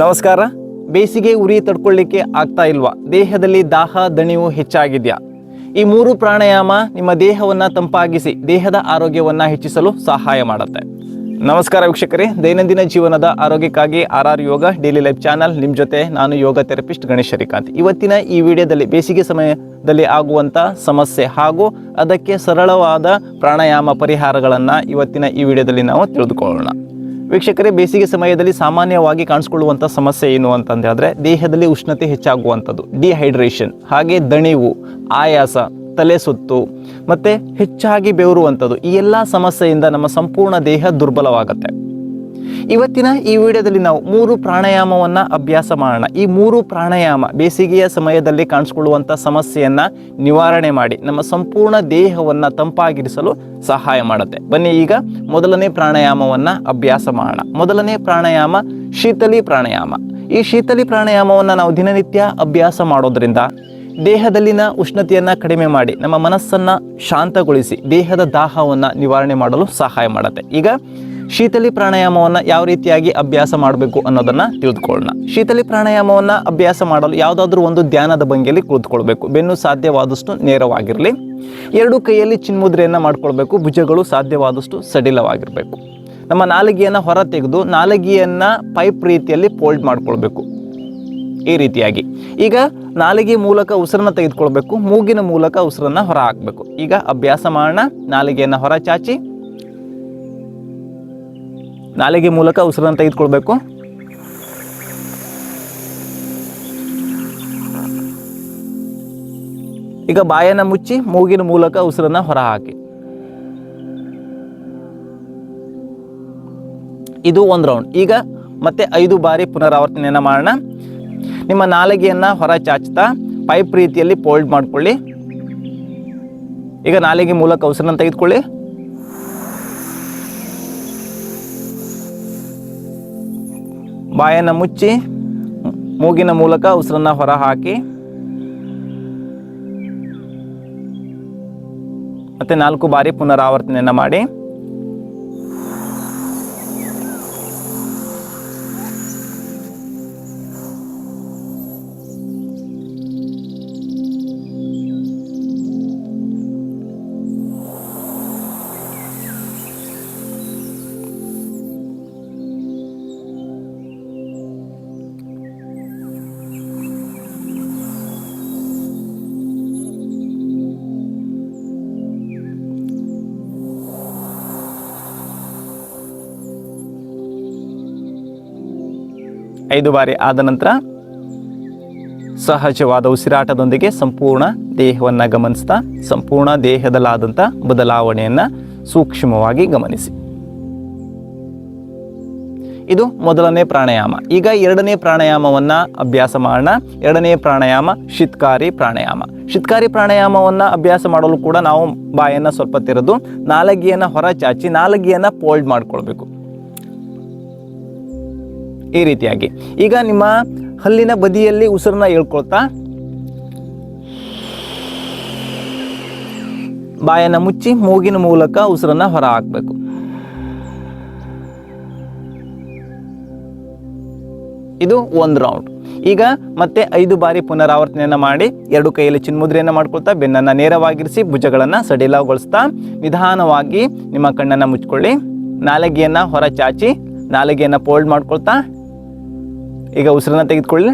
ನಮಸ್ಕಾರ. ಬೇಸಿಗೆ ಉರಿ ತಡ್ಕೊಳ್ಳಿಕ್ಕೆ ಆಗ್ತಾ ಇಲ್ವಾ? ದೇಹದಲ್ಲಿ ದಾಹ ದಣಿವು ಹೆಚ್ಚಾಗಿದೆಯಾ? ಈ 3 ಪ್ರಾಣಾಯಾಮ ನಿಮ್ಮ ದೇಹವನ್ನು ತಂಪಾಗಿಸಿ ದೇಹದ ಆರೋಗ್ಯವನ್ನು ಹೆಚ್ಚಿಸಲು ಸಹಾಯ ಮಾಡುತ್ತೆ. ನಮಸ್ಕಾರ ವೀಕ್ಷಕರೇ, ದೈನಂದಿನ ಜೀವನದ ಆರೋಗ್ಯಕ್ಕಾಗಿ RR ಯೋಗ ಡೈಲಿ ಲೈಫ್ ಚಾನಲ್ ನಿಮ್ಮ ಜೊತೆ ನಾನು ಯೋಗ ಥೆರಪಿಸ್ಟ್ ಗಣೇಶ್ ಶ್ರೀಕಾಂತ್. ಇವತ್ತಿನ ಈ ವಿಡಿಯೋದಲ್ಲಿ ಬೇಸಿಗೆ ಸಮಯದಲ್ಲಿ ಆಗುವಂಥ ಸಮಸ್ಯೆ ಹಾಗೂ ಅದಕ್ಕೆ ಸರಳವಾದ ಪ್ರಾಣಾಯಾಮ ಪರಿಹಾರಗಳನ್ನು ಇವತ್ತಿನ ಈ ವಿಡಿಯೋದಲ್ಲಿ ನಾವು ತಿಳಿದುಕೊಳ್ಳೋಣ. ವೀಕ್ಷಕರೇ, ಬೇಸಿಗೆ ಸಮಯದಲ್ಲಿ ಸಾಮಾನ್ಯವಾಗಿ ಕಾಣಿಸ್ಕೊಳ್ಳುವಂಥ ಸಮಸ್ಯೆ ಏನು ಅಂತಂದರೆ ದೇಹದಲ್ಲಿ ಉಷ್ಣತೆ ಹೆಚ್ಚಾಗುವಂಥದ್ದು, ಡಿಹೈಡ್ರೇಷನ್, ಹಾಗೆ ದಣಿವು, ಆಯಾಸ, ತಲೆ ಸುತ್ತು ಮತ್ತು ಹೆಚ್ಚಾಗಿ ಬೆವರುವಂಥದ್ದು. ಈ ಎಲ್ಲ ಸಮಸ್ಯೆಯಿಂದ ನಮ್ಮ ಸಂಪೂರ್ಣ ದೇಹ ದುರ್ಬಲವಾಗುತ್ತೆ. ಇವತ್ತಿನ ಈ ವಿಡಿಯೋದಲ್ಲಿ ನಾವು 3 ಪ್ರಾಣಾಯಾಮವನ್ನು ಅಭ್ಯಾಸ ಮಾಡೋಣ. ಈ 3 ಪ್ರಾಣಾಯಾಮ ಬೇಸಿಗೆಯ ಸಮಯದಲ್ಲಿ ಕಾಣಿಸ್ಕೊಳ್ಳುವಂಥ ಸಮಸ್ಯೆಯನ್ನು ನಿವಾರಣೆ ಮಾಡಿ ನಮ್ಮ ಸಂಪೂರ್ಣ ದೇಹವನ್ನು ತಂಪಾಗಿರಿಸಲು ಸಹಾಯ ಮಾಡುತ್ತೆ. ಬನ್ನಿ ಈಗ ಮೊದಲನೇ ಪ್ರಾಣಾಯಾಮವನ್ನು ಅಭ್ಯಾಸ ಮಾಡೋಣ. ಮೊದಲನೇ ಪ್ರಾಣಾಯಾಮ ಶೀತಲಿ ಪ್ರಾಣಾಯಾಮ. ಈ ಶೀತಲಿ ಪ್ರಾಣಾಯಾಮವನ್ನು ನಾವು ದಿನನಿತ್ಯ ಅಭ್ಯಾಸ ಮಾಡೋದ್ರಿಂದ ದೇಹದಲ್ಲಿನ ಉಷ್ಣತೆಯನ್ನು ಕಡಿಮೆ ಮಾಡಿ ನಮ್ಮ ಮನಸ್ಸನ್ನು ಶಾಂತಗೊಳಿಸಿ ದೇಹದ ದಾಹವನ್ನು ನಿವಾರಣೆ ಮಾಡಲು ಸಹಾಯ ಮಾಡುತ್ತೆ. ಈಗ ಶೀತಲಿ ಪ್ರಾಣಾಯಾಮವನ್ನು ಯಾವ ರೀತಿಯಾಗಿ ಅಭ್ಯಾಸ ಮಾಡಬೇಕು ಅನ್ನೋದನ್ನು ತಿಳಿದುಕೊಳ್ಳೋಣ. ಶೀತಲಿ ಪ್ರಾಣಾಯಾಮವನ್ನು ಅಭ್ಯಾಸ ಮಾಡಲು ಯಾವುದಾದ್ರೂ ಒಂದು ಧ್ಯಾನದ ಭಂಗಿಯಲ್ಲಿ ಕೂತ್ಕೊಳ್ಬೇಕು. ಬೆನ್ನು ಸಾಧ್ಯವಾದಷ್ಟು ನೇರವಾಗಿರಲಿ. 2 ಕೈಯಲ್ಲಿ ಚಿನ್ಮುದ್ರೆಯನ್ನು ಮಾಡ್ಕೊಳ್ಬೇಕು. ಭುಜಗಳು ಸಾಧ್ಯವಾದಷ್ಟು ಸಡಿಲವಾಗಿರಬೇಕು. ನಮ್ಮ ನಾಲಿಗೆಯನ್ನು ಹೊರ ತೆಗೆದು ನಾಲಿಗೆಯನ್ನು ಪೈಪ್ ರೀತಿಯಲ್ಲಿ ಫೋಲ್ಡ್ ಮಾಡ್ಕೊಳ್ಬೇಕು. ಈ ರೀತಿಯಾಗಿ ಈಗ ನಾಲಿಗೆ ಮೂಲಕ ಉಸಿರನ್ನು ತೆಗೆದುಕೊಳ್ಬೇಕು, ಮೂಗಿನ ಮೂಲಕ ಉಸಿರನ್ನು ಹೊರ ಹಾಕಬೇಕು. ಈಗ ಅಭ್ಯಾಸ ಮಾಡೋಣ. ನಾಲಿಗೆಯನ್ನು ಹೊರ ಚಾಚಿ ನಾಲಿಗೆ ಮೂಲಕ ಉಸಿರನ್ನು ತೆಗೆದುಕೊಳ್ಬೇಕು. ಈಗ ಬಾಯನ್ನು ಮುಚ್ಚಿ ಮೂಗಿನ ಮೂಲಕ ಉಸಿರನ್ನು ಹೊರ ಹಾಕಿ. ಇದು 1 ರೌಂಡ್. ಈಗ ಮತ್ತೆ 5 ಬಾರಿ ಪುನರಾವರ್ತನೆಯನ್ನು ಮಾಡೋಣ. ನಿಮ್ಮ ನಾಲಿಗೆಯನ್ನು ಹೊರ ಚಾಚ್ತಾ ಪೈಪ್ ರೀತಿಯಲ್ಲಿ ಫೋಲ್ಡ್ ಮಾಡ್ಕೊಳ್ಳಿ. ಈಗ ನಾಲಿಗೆ ಮೂಲಕ ಉಸಿರನ್ನು ತೆಗೆದುಕೊಳ್ಳಿ. ಬಾಯನ್ನು ಮುಚ್ಚಿ ಮೂಗಿನ ಮೂಲಕ ಉಸಿರನ್ನು ಹೊರ ಹಾಕಿ. ಮತ್ತೆ 4 ಬಾರಿ ಪುನರಾವರ್ತನೆಯನ್ನು ಮಾಡಿ. ಐದು ಬಾರಿ ಆದ ನಂತರ ಸಹಜವಾದ ಉಸಿರಾಟದೊಂದಿಗೆ ಸಂಪೂರ್ಣ ದೇಹವನ್ನು ಗಮನಿಸ್ತಾ ಸಂಪೂರ್ಣ ದೇಹದಲ್ಲಾದಂಥ ಬದಲಾವಣೆಯನ್ನು ಸೂಕ್ಷ್ಮವಾಗಿ ಗಮನಿಸಿ. ಇದು ಮೊದಲನೇ ಪ್ರಾಣಾಯಾಮ. ಈಗ 2ನೇ ಪ್ರಾಣಾಯಾಮವನ್ನು ಅಭ್ಯಾಸ ಮಾಡೋಣ. 2ನೇ ಪ್ರಾಣಾಯಾಮ ಶಿತ್ಕಾರಿ ಪ್ರಾಣಾಯಾಮ. ಶಿತ್ಕಾರಿ ಪ್ರಾಣಾಯಾಮವನ್ನು ಅಭ್ಯಾಸ ಮಾಡಲು ಕೂಡ ನಾವು ಬಾಯನ್ನು ಸ್ವಲ್ಪ ತೆರೆದು ನಾಲಿಗೆಯನ್ನು ಹೊರ ಚಾಚಿ ನಾಲಿಗೆಯನ್ನು ಫೋಲ್ಡ್ ಮಾಡ್ಕೊಳ್ಬೇಕು. ಈ ರೀತಿಯಾಗಿ ಈಗ ನಿಮ್ಮ ಹಲ್ಲಿನ ಬದಿಯಲ್ಲಿ ಉಸಿರನ್ನ ಎಳ್ಕೊಳ್ತಾ ಬಾಯನ್ನು ಮುಚ್ಚಿ ಮೂಗಿನ ಮೂಲಕ ಉಸಿರನ್ನ ಹೊರ ಹಾಕಬೇಕು. ಇದು 1 ರೌಂಡ್. ಈಗ ಮತ್ತೆ 5 ಬಾರಿ ಪುನರಾವರ್ತನೆಯನ್ನು ಮಾಡಿ 2 ಕೈಯಲ್ಲಿ ಚಿನ್ಮುದ್ರೆಯನ್ನು ಮಾಡ್ಕೊಳ್ತಾ ಬೆನ್ನನ್ನು ನೇರವಾಗಿರಿಸಿ ಭುಜಗಳನ್ನು ಸಡಿಲಗೊಳಿಸ್ತಾ ನಿಧಾನವಾಗಿ ನಿಮ್ಮ ಕಣ್ಣನ್ನು ಮುಚ್ಕೊಳ್ಳಿ. ನಾಲಿಗೆಯನ್ನು ಹೊರ ಚಾಚಿ ನಾಲಿಗೆಯನ್ನು ಫೋಲ್ಡ್ ಮಾಡ್ಕೊಳ್ತಾ ಈಗ ಉಸಿರನ್ನು ತೆಗೆದುಕೊಳ್ಳಿ.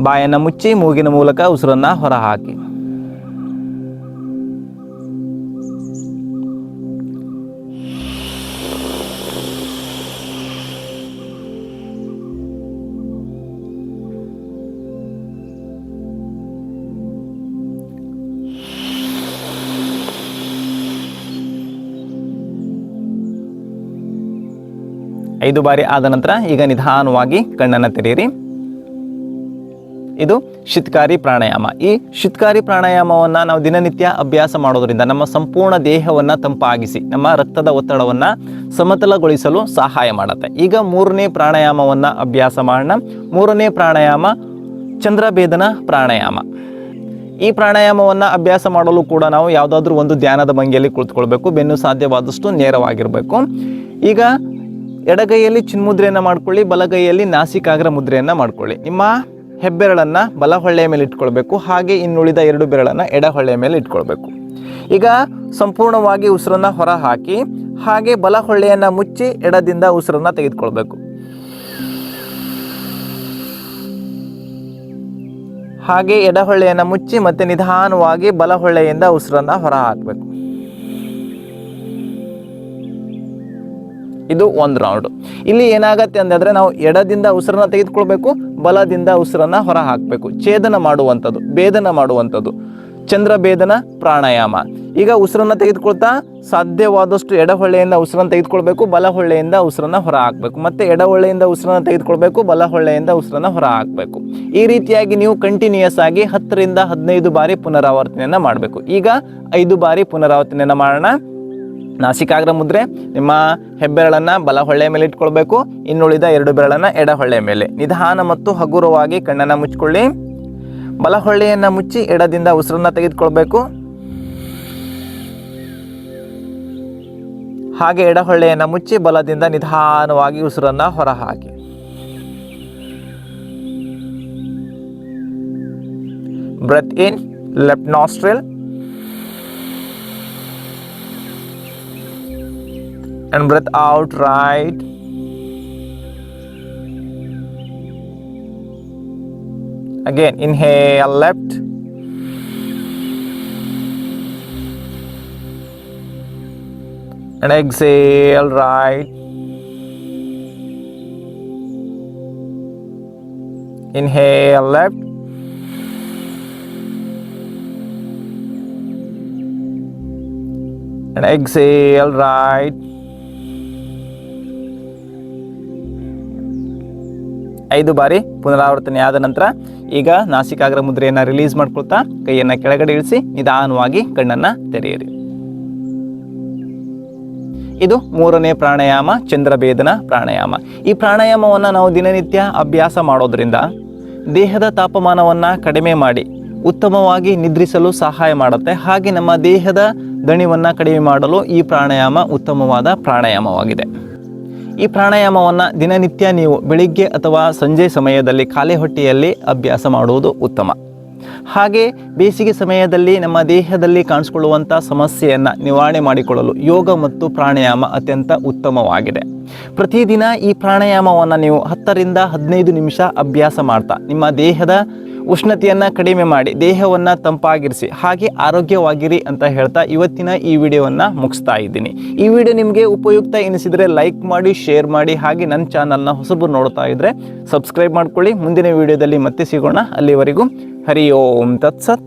ಬಾಯನ್ನು ಮುಚ್ಚಿ ಮೂಗಿನ ಮೂಲಕ ಉಸಿರನ್ನು ಹೊರ ಹಾಕಿ. ಐದು ಬಾರಿ ಆದ ನಂತರ ಈಗ ನಿಧಾನವಾಗಿ ಕಣ್ಣನ್ನು ತೆರೆಯಿರಿ. ಇದು ಶಿತ್ಕಾರಿ ಪ್ರಾಣಾಯಾಮ. ಈ ಶಿತ್ಕಾರಿ ಪ್ರಾಣಾಯಾಮವನ್ನು ನಾವು ದಿನನಿತ್ಯ ಅಭ್ಯಾಸ ಮಾಡೋದ್ರಿಂದ ನಮ್ಮ ಸಂಪೂರ್ಣ ದೇಹವನ್ನು ತಂಪಾಗಿಸಿ ನಮ್ಮ ರಕ್ತದ ಒತ್ತಡವನ್ನು ಸಮತಲಗೊಳಿಸಲು ಸಹಾಯ ಮಾಡುತ್ತೆ. ಈಗ 3ನೇ ಪ್ರಾಣಾಯಾಮವನ್ನು ಅಭ್ಯಾಸ ಮಾಡೋಣ. 3ನೇ ಪ್ರಾಣಾಯಾಮ ಚಂದ್ರಭೇದನ ಪ್ರಾಣಾಯಾಮ. ಈ ಪ್ರಾಣಾಯಾಮವನ್ನು ಅಭ್ಯಾಸ ಮಾಡಲು ಕೂಡ ನಾವು ಯಾವುದಾದ್ರೂ ಒಂದು ಧ್ಯಾನದ ಭಂಗಿಯಲ್ಲಿ ಕುಳಿತುಕೊಳ್ಬೇಕು. ಬೆನ್ನು ಸಾಧ್ಯವಾದಷ್ಟು ನೇರವಾಗಿರಬೇಕು. ಈಗ ಎಡಗೈಯಲ್ಲಿ ಚಿನ್ಮುದ್ರೆಯನ್ನು ಮಾಡ್ಕೊಳ್ಳಿ, ಬಲಗೈಯಲ್ಲಿ ನಾಸಿಕಾಗ್ರ ಮುದ್ರೆಯನ್ನು ಮಾಡ್ಕೊಳ್ಳಿ. ನಿಮ್ಮ ಹೆಬ್ಬೆರಳನ್ನು ಬಲ ಹೊಳ್ಳೆಯ ಮೇಲೆ ಇಟ್ಕೊಳ್ಬೇಕು, ಹಾಗೆ ಇನ್ನುಳಿದ 2 ಬೆರಳನ್ನು ಎಡ ಹೊಳ್ಳೆಯ ಮೇಲೆ ಇಟ್ಕೊಳ್ಬೇಕು. ಈಗ ಸಂಪೂರ್ಣವಾಗಿ ಉಸಿರನ್ನು ಹೊರ ಹಾಕಿ ಹಾಗೆ ಬಲ ಹೊಳ್ಳೆಯನ್ನು ಮುಚ್ಚಿ ಎಡದಿಂದ ಉಸಿರನ್ನು ತೆಗೆದುಕೊಳ್ಬೇಕು. ಹಾಗೆ ಎಡ ಹೊಳ್ಳೆಯನ್ನು ಮುಚ್ಚಿ ಮತ್ತೆ ನಿಧಾನವಾಗಿ ಬಲ ಹೊಳ್ಳೆಯಿಂದ ಉಸಿರನ್ನು ಹೊರ ಹಾಕಬೇಕು. ಇದು 1 ರೌಂಡ್. ಇಲ್ಲಿ ಏನಾಗತ್ತೆ ಅಂತಂದರೆ ನಾವು ಎಡದಿಂದ ಉಸಿರನ್ನ ತೆಗೆದುಕೊಳ್ಬೇಕು, ಬಲದಿಂದ ಉಸಿರನ್ನು ಹೊರ ಹಾಕಬೇಕು. ಛೇದನ ಮಾಡುವಂಥದ್ದು, ಭೇದನ ಮಾಡುವಂಥದ್ದು, ಚಂದ್ರಭೇದನ ಪ್ರಾಣಾಯಾಮ. ಈಗ ಉಸಿರನ್ನು ತೆಗೆದುಕೊಳ್ತಾ ಸಾಧ್ಯವಾದಷ್ಟು ಎಡ ಹೊಳ್ಳೆಯಿಂದ ಉಸಿರನ್ನು ತೆಗೆದುಕೊಳ್ಬೇಕು, ಬಲ ಹೊಳ್ಳೆಯಿಂದ ಉಸಿರನ್ನು ಹೊರ ಹಾಕಬೇಕು. ಮತ್ತೆ ಎಡ ಹೊಳ್ಳೆಯಿಂದ ಉಸಿರನ್ನು ತೆಗೆದುಕೊಳ್ಬೇಕು, ಬಲ ಹೊಳ್ಳೆಯಿಂದ ಉಸಿರನ್ನು ಹೊರ ಹಾಕಬೇಕು. ಈ ರೀತಿಯಾಗಿ ನೀವು ಕಂಟಿನ್ಯೂಯಸ್ ಆಗಿ 10 ರಿಂದ 15 ಬಾರಿ ಪುನರಾವರ್ತನೆಯನ್ನು ಮಾಡಬೇಕು. ಈಗ 5 ಬಾರಿ ಪುನರಾವರ್ತನೆಯನ್ನು ಮಾಡೋಣ. ನಾಸಿಕಾಗ್ರ ಮುದ್ರೆ, ನಿಮ್ಮ ಹೆಬ್ಬೆರಳನ್ನು ಬಲ ಹೊಳ್ಳೆಯ ಮೇಲೆ ಇಟ್ಕೊಳ್ಬೇಕು, ಇನ್ನುಳಿದ 2 ಬೆರಳನ್ನು ಎಡ ಹೊಳ್ಳೆಯ ಮೇಲೆ. ನಿಧಾನ ಮತ್ತು ಹಗುರವಾಗಿ ಕಣ್ಣನ್ನು ಮುಚ್ಕೊಳ್ಳಿ. ಬಲ ಹೊಳ್ಳೆಯನ್ನು ಮುಚ್ಚಿ ಎಡದಿಂದ ಉಸಿರನ್ನು ತೆಗೆದುಕೊಳ್ಬೇಕು, ಹಾಗೆ ಎಡ ಹೊಳ್ಳೆಯನ್ನು ಮುಚ್ಚಿ ಬಲದಿಂದ ನಿಧಾನವಾಗಿ ಉಸಿರನ್ನು ಹೊರ ಹಾಕಿ. Breath in left nostril and breath out right. Again inhale left and exhale right. Inhale left and exhale right. 5 ಬಾರಿ ಪುನರಾವರ್ತನೆ ಆದ ನಂತರ ಈಗ ನಾಸಿಕಾಗ್ರ ಮುದ್ರೆಯನ್ನು ರಿಲೀಸ್ ಮಾಡ್ಕೊಳ್ತಾ ಕೈಯನ್ನು ಕೆಳಗಡೆ ಇಳಿಸಿ ನಿಧಾನವಾಗಿ ಕಣ್ಣನ್ನು ತೆರೆಯಿರಿ. ಇದು 3ನೇ ಪ್ರಾಣಾಯಾಮ, ಚಂದ್ರಭೇದನ ಪ್ರಾಣಾಯಾಮ. ಈ ಪ್ರಾಣಾಯಾಮವನ್ನು ನಾವು ದಿನನಿತ್ಯ ಅಭ್ಯಾಸ ಮಾಡೋದ್ರಿಂದ ದೇಹದ ತಾಪಮಾನವನ್ನು ಕಡಿಮೆ ಮಾಡಿ ಉತ್ತಮವಾಗಿ ನಿದ್ರಿಸಲು ಸಹಾಯ ಮಾಡುತ್ತೆ. ಹಾಗೆ ನಮ್ಮ ದೇಹದ ದಣಿವನ್ನು ಕಡಿಮೆ ಮಾಡಲು ಈ ಪ್ರಾಣಾಯಾಮ ಉತ್ತಮವಾದ ಪ್ರಾಣಾಯಾಮವಾಗಿದೆ. ಈ ಪ್ರಾಣಾಯಾಮವನ್ನು ದಿನನಿತ್ಯ ನೀವು ಬೆಳಿಗ್ಗೆ ಅಥವಾ ಸಂಜೆ ಸಮಯದಲ್ಲಿ ಖಾಲಿ ಹೊಟ್ಟೆಯಲ್ಲಿ ಅಭ್ಯಾಸ ಮಾಡುವುದು ಉತ್ತಮ. ಹಾಗೆ ಬೇಸಿಗೆ ಸಮಯದಲ್ಲಿ ನಮ್ಮ ದೇಹದಲ್ಲಿ ಕಾಣಿಸ್ಕೊಳ್ಳುವಂಥ ಸಮಸ್ಯೆಯನ್ನು ನಿವಾರಣೆ ಮಾಡಿಕೊಳ್ಳಲು ಯೋಗ ಮತ್ತು ಪ್ರಾಣಾಯಾಮ ಅತ್ಯಂತ ಉತ್ತಮವಾಗಿದೆ. ಪ್ರತಿದಿನ ಈ ಪ್ರಾಣಾಯಾಮವನ್ನು ನೀವು 10 ರಿಂದ 15 ನಿಮಿಷ ಅಭ್ಯಾಸ ಮಾಡ್ತಾ ನಿಮ್ಮ ದೇಹದ ಉಷ್ಣತೆಯನ್ನು ಕಡಿಮೆ ಮಾಡಿ ದೇಹವನ್ನು ತಂಪಾಗಿರಿಸಿ ಹಾಗೆ ಆರೋಗ್ಯವಾಗಿರಿ ಅಂತ ಹೇಳ್ತಾ ಇವತ್ತಿನ ಈ ವಿಡಿಯೋವನ್ನು ಮುಗಿಸ್ತಾ ಇದ್ದೀನಿ. ಈ ವಿಡಿಯೋ ನಿಮಗೆ ಉಪಯುಕ್ತ ಎನಿಸಿದರೆ ಲೈಕ್ ಮಾಡಿ, ಶೇರ್ ಮಾಡಿ, ಹಾಗೆ ನನ್ನ ಚಾನಲ್ನ ಹೊಸಬರು ನೋಡ್ತಾ ಇದ್ದರೆ ಸಬ್ಸ್ಕ್ರೈಬ್ ಮಾಡ್ಕೊಳ್ಳಿ. ಮುಂದಿನ ವಿಡಿಯೋದಲ್ಲಿ ಮತ್ತೆ ಸಿಗೋಣ. ಅಲ್ಲಿವರೆಗೂ ಹರಿ ಓಂ ತತ್ಸತ್.